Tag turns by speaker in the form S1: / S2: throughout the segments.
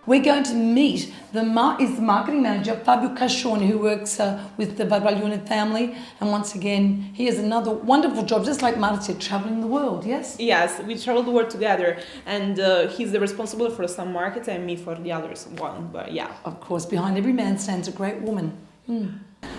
S1: We're going to meet the marketing manager, Fabio Cascione, who works with the Varvaglione family. And once again, he has another wonderful job, just like Marzia, traveling the world, yes?
S2: Yes, we travel the world together. And he's the responsible for some markets and me for the others one. But yeah.
S1: Of course, behind every man stands a great woman.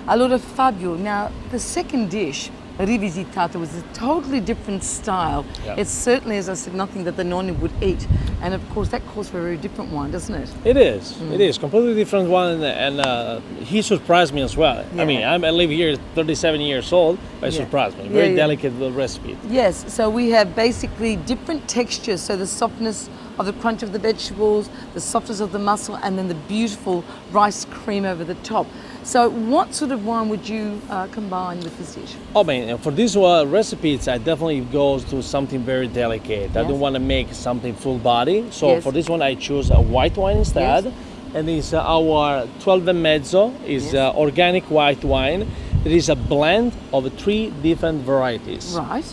S1: Allora Fabio, now the second dish, rivisitata, was a totally different style.
S3: Yeah.
S1: It's certainly, as I said, nothing that the nonni would eat. And of course, that calls for a very different wine, doesn't it?
S3: It is. It is completely different one, and he surprised me as well.
S1: Yeah.
S3: I mean, I live here 37 years old, but he surprised me. Very delicate little recipe.
S1: Yes, so we have basically different textures. So the softness of the crunch of the vegetables, the softness of the mussel, and then the beautiful rice cream over the top. So what sort of wine would you combine with this dish?
S3: Oh man, for this recipe, I definitely goes to something very delicate. I don't want to make something full body. So for this one, I choose a white wine instead.
S1: Yes.
S3: And it's our 12 and mezzo is organic white wine. It is a blend of 3 different varieties.
S1: Right.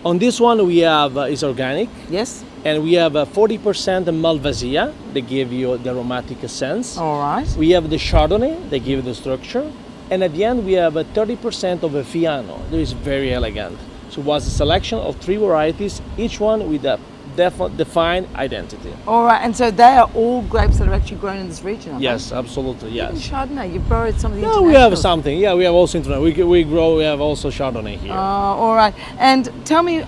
S3: On this one, we have is organic.
S1: Yes.
S3: And we have 40% Malvasia, they give you the aromatic sense.
S1: All right.
S3: We have the Chardonnay, they give the structure. And at the end, we have 30% of a Fiano, that is very elegant. So it was a selection of 3 varieties, each one with a defined identity.
S1: All right, and so they are all grapes that are actually grown in this region, aren't
S3: Yes, absolutely,
S1: they?
S3: yes.
S1: Even Chardonnay, you've borrowed some of the
S3: No,
S1: international.
S3: we have something. Yeah, we have also international. We grow. We have also Chardonnay here.
S1: All right, and tell me,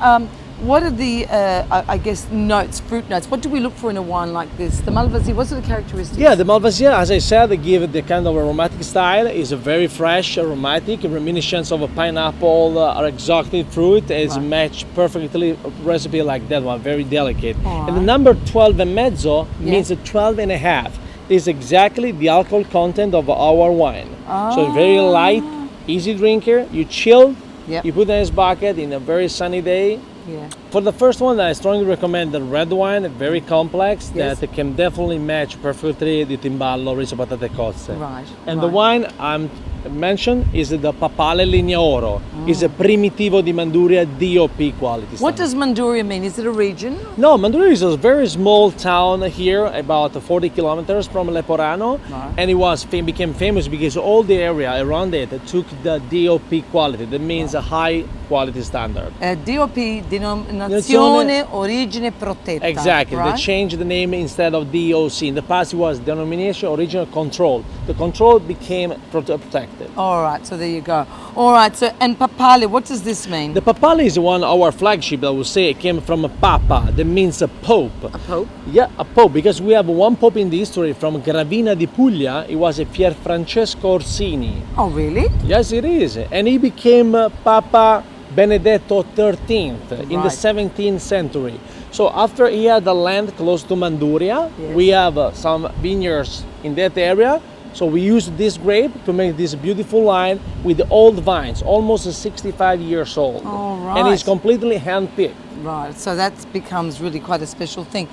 S1: what are the, I guess, notes, fruit notes? What do we look for in a wine like this? The Malvasia, what are the characteristics?
S3: Yeah, the Malvasia, as I said, they give it the kind of aromatic style. It's a very fresh, aromatic, reminiscence of a pineapple or exotic fruit. It's matched perfectly a recipe like that one, very delicate. And the number 12 and mezzo means 12 and a half. Is exactly the alcohol content of our wine. So very light, easy drinker. You chill, you put in this bucket in a very sunny day.
S1: Yeah.
S3: For the first one, I strongly recommend the red wine, very complex, that can definitely match perfectly the timballo, riso, patate cozze.
S1: Right.
S3: And the wine I'm mentioned is the Papale Linea Oro. It's a Primitivo di Manduria DOP quality.
S1: What does Manduria mean? Is it a region?
S3: No, Manduria is a very small town here, about 40 kilometers from Leporano, and it became famous because all the area around it took the DOP quality. That means a high quality standard.
S1: DOP, Denominazione Origine Protetta.
S3: Exactly.
S1: Right?
S3: They changed the name instead of DOC. In the past, it was Denomination Original Control. The control became protected.
S1: All right, so there you go. All right, so and Papale, what does this mean?
S3: The Papale is our flagship. I would say it came from a Papa. That means a pope.
S1: A pope?
S3: Yeah, a pope, because we have one pope in the history from Gravina di Puglia. It was a Pier Francesco Orsini.
S1: Oh, really?
S3: Yes, it is. And he became Papa Benedetto XIII in the 17th century. So after he had the land close to Manduria, we have some vineyards in that area. So we used this grape to make this beautiful wine with old vines, almost 65 years old.
S1: All right.
S3: And it's completely hand-picked.
S1: Right, so that becomes really quite a special thing.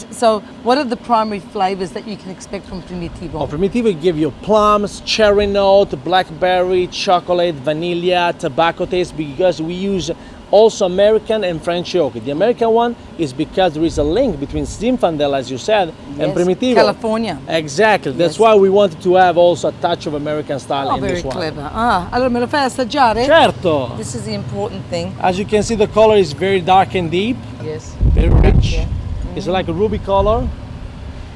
S1: So what are the primary flavors that you can expect from Primitivo?
S3: Oh, Primitivo give you plums, cherry note, blackberry, chocolate, vanilla, tobacco taste, because we use also American and French oak. The American one is because there is a link between Zinfandel, as you said, and Primitivo.
S1: California.
S3: Exactly. That's why we wanted to have also a touch of American style in this one.
S1: Very clever. Allora me lo fai assaggiare?
S3: Certo.
S1: This is the important thing.
S3: As you can see, the color is very dark and deep.
S1: Yes.
S3: Very rich. It's like a ruby color.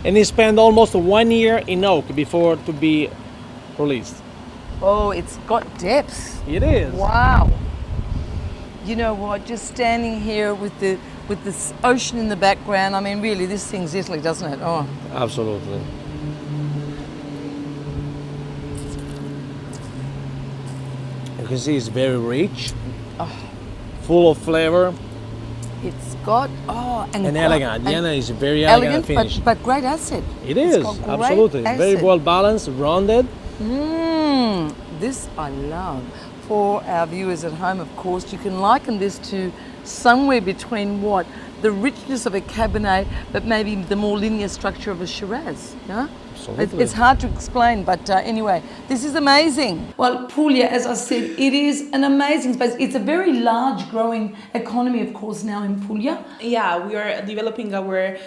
S3: And it spent almost 1 year in oak before to be released.
S1: Oh, it's got depth.
S3: It is.
S1: Wow. You know what, just standing here with this ocean in the background, I mean, really, this sings Italy, doesn't it? Oh.
S3: Absolutely. You can see it's very rich, full of flavor.
S1: It's got,
S3: and elegant. The end is very elegant finish.
S1: But great acid.
S3: It is, absolutely. Very well balanced, rounded.
S1: This I love. For our viewers at home, of course, you can liken this to somewhere between what? The richness of a Cabernet, but maybe the more linear structure of a Shiraz, yeah?
S3: Absolutely.
S1: It's hard to explain, but anyway, this is amazing. Well, Puglia, as I said, it is an amazing space. It's a very large growing economy, of course, now in Puglia.
S2: Yeah, we are developing our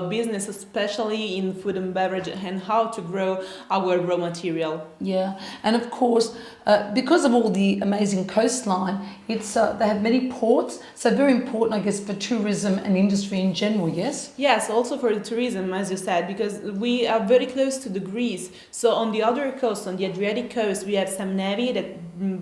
S2: business, especially in food and beverage, and how to grow our raw material.
S1: Yeah, and of course, because of all the amazing coastline, it's they have many ports, so very important, I guess, for tourism and industry in general, yes?
S2: Yes, also for the tourism, as you said, because we are very close to the Greece. So on the other coast, on the Adriatic coast, we have some navy that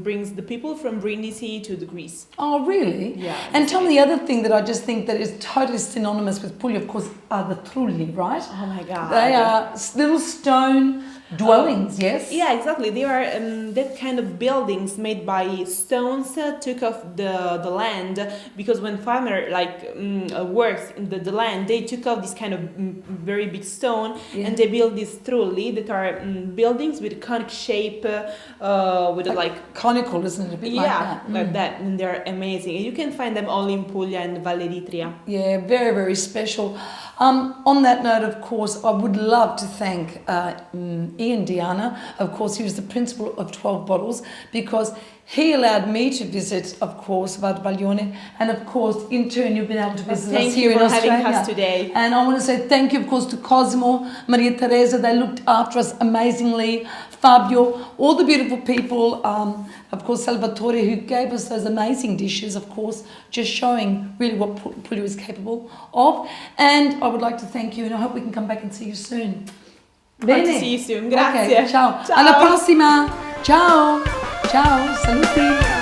S2: brings the people from Brindisi to the Greece.
S1: Oh, really?
S2: Yeah.
S1: And tell me the other thing that I just think that is totally synonymous with Puglia, of course, are the trulli, right?
S2: Oh my God.
S1: They are little stone dwellings, yes?
S2: Yeah, exactly. They are that kind of buildings made by stones took off the land, because when farmer works in the land, they took off this kind of very big stone, and they build these trulli that are buildings with a conic shape, with
S1: conical, isn't it? A bit like that.
S2: like that, and they're amazing. And you can find them only in Puglia and Valle d'Itria.
S1: Yeah, very, very special. On that note, of course, I would love to thank Ian Diana. Of course, he was the principal of 12 Bottles, because he allowed me to visit, of course, Varvaglione, and of course, in turn, you've been able to visit us here in Australia.
S2: Thank you for having us today.
S1: And I want to say thank you, of course, to Cosimo, Maria Teresa. They looked after us amazingly. Fabio, all the beautiful people. Of course, Salvatore, who gave us those amazing dishes, of course, just showing really what Puglia is capable of. And I would like to thank you, and I hope we can come back and see you soon.
S2: Hope to see you soon. Grazie.
S1: Okay, ciao.
S2: Ciao.
S1: Alla prossima. Ciao. Ciao. Saluti.